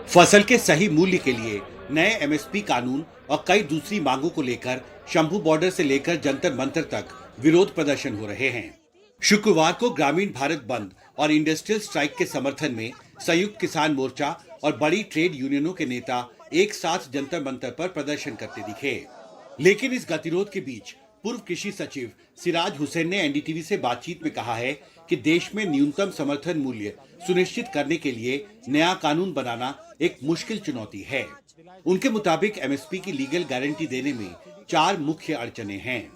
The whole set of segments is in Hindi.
फसल के सही मूल्य के लिए नए एमएसपी कानून और कई दूसरी मांगों को लेकर शंभू बॉर्डर से लेकर जंतर मंतर तक विरोध प्रदर्शन हो रहे हैं। शुक्रवार को ग्रामीण भारत बंद और इंडस्ट्रियल स्ट्राइक के समर्थन में संयुक्त किसान मोर्चा और बड़ी ट्रेड यूनियनों के नेता एक साथ जंतर मंतर पर प्रदर्शन करते दिखे। लेकिन इस गतिरोध के बीच पूर्व कृषि सचिव सिराज हुसैन ने एनडीटीवी से बातचीत में कहा है कि देश में न्यूनतम समर्थन मूल्य सुनिश्चित करने के लिए नया कानून बनाना एक मुश्किल चुनौती है। उनके मुताबिक एमएसपी की लीगल गारंटी देने में 4 मुख्य अड़चनें हैं।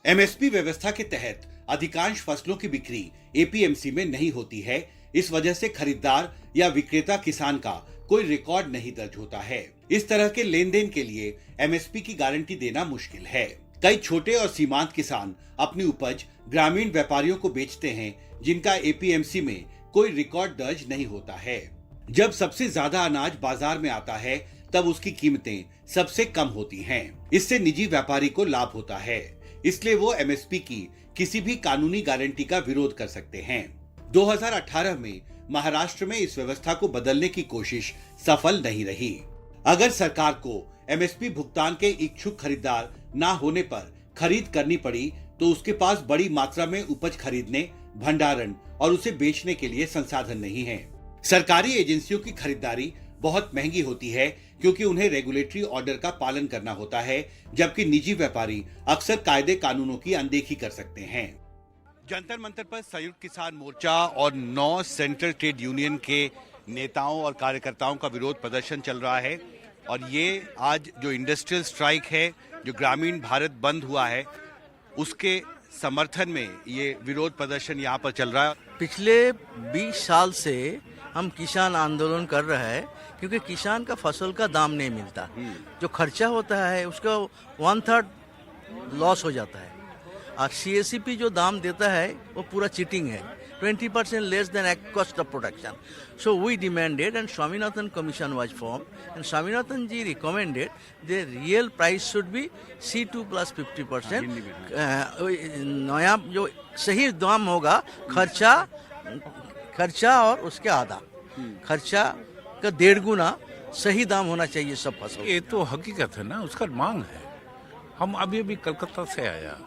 एमएसपी व्यवस्था के तहत अधिकांश फसलों की बिक्री एपीएमसी में नहीं होती है। इस वजह से खरीदार या विक्रेता किसान का कोई रिकॉर्ड नहीं दर्ज होता है। इस तरह के लेन देन के लिए एमएसपी की गारंटी देना मुश्किल है। कई छोटे और सीमांत किसान अपनी उपज ग्रामीण व्यापारियों को बेचते हैं, जिनका एपीएमसी में कोई रिकॉर्ड दर्ज नहीं होता है। जब सबसे ज्यादा अनाज बाजार में आता है, तब उसकी कीमतें सबसे कम होती हैं। इससे निजी व्यापारी को लाभ होता है, इसलिए वो एमएसपी की किसी भी कानूनी गारंटी का विरोध कर सकते हैं। 2018 में महाराष्ट्र में इस व्यवस्था को बदलने की कोशिश सफल नहीं रही। अगर सरकार को एमएसपी भुगतान के इच्छुक खरीदार ना होने पर खरीद करनी पड़ी, तो उसके पास बड़ी मात्रा में उपज खरीदने, भंडारण और उसे बेचने के लिए संसाधन नहीं है। सरकारी एजेंसियों की खरीदारी बहुत महंगी होती है, क्योंकि उन्हें रेगुलेटरी ऑर्डर का पालन करना होता है, जबकि निजी व्यापारी अक्सर कायदे कानूनों की अनदेखी कर सकते हैं। जंतर मंतर पर संयुक्त किसान मोर्चा और 9 सेंट्रल ट्रेड यूनियन के नेताओं और कार्यकर्ताओं का विरोध प्रदर्शन चल रहा है। और ये आज जो इंडस्ट्रियल स्ट्राइक है, जो ग्रामीण भारत बंद हुआ है, उसके समर्थन में ये विरोध प्रदर्शन यहाँ पर चल रहा है। पिछले 20 साल से हम किसान आंदोलन कर रहे हैं, क्योंकि किसान का फसल का दाम नहीं मिलता। जो खर्चा होता है उसका 1/3 लॉस हो जाता है, और सीएससीपी जो दाम देता है वो पूरा चीटिंग है, 20% less than cost of production. So we demanded, and Swaminathan Commission was formed, and Swaminathan ji recommended the real price should be C2 plus 50%. नया जो सही दाम होगा, खर्चा और उसके आधा, खर्चा का 1.5 गुना सही दाम होना चाहिए सब फसल। ये तो हकीकत है ना, उसका मांग है। हम अभी कलकत्ता से आया,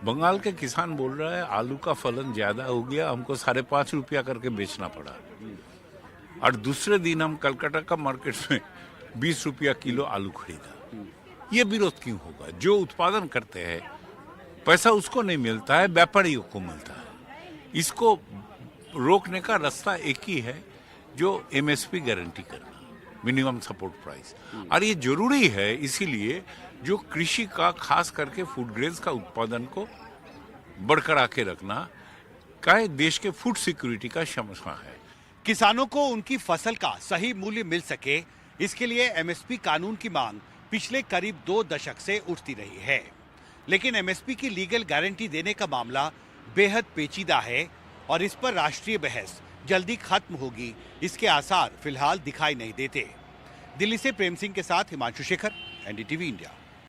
बंगाल के किसान बोल रहा है आलू का फलन ज्यादा हो गया, हमको 5.5 रुपया करके बेचना पड़ा। और दूसरे दिन हम कलकत्ता का मार्केट में 20 रुपया किलो आलू खरीदा। ये विरोध क्यों होगा? जो उत्पादन करते हैं पैसा उसको नहीं मिलता है, व्यापारियों को मिलता है। इसको रोकने का रास्ता एक ही है, जो एमएसपी गारंटी करना, मिनिमम सपोर्ट प्राइस। और ये जरूरी है, इसीलिए जो कृषि का खास करके फूड ग्रेन्स का उत्पादन को बरकरार के रखना का देश के फूड सिक्योरिटी का समस्या है। किसानों को उनकी फसल का सही मूल्य मिल सके, इसके लिए एमएसपी कानून की मांग पिछले करीब 2 दशक से उठती रही है। लेकिन एमएसपी की लीगल गारंटी देने का मामला बेहद पेचीदा है, और इस पर राष्ट्रीय बहस जल्दी खत्म होगी, इसके आसार फिलहाल दिखाई नहीं देते। दिल्ली से प्रेम सिंह के साथ हिमांशु शेखर, एनडीटीवी इंडिया।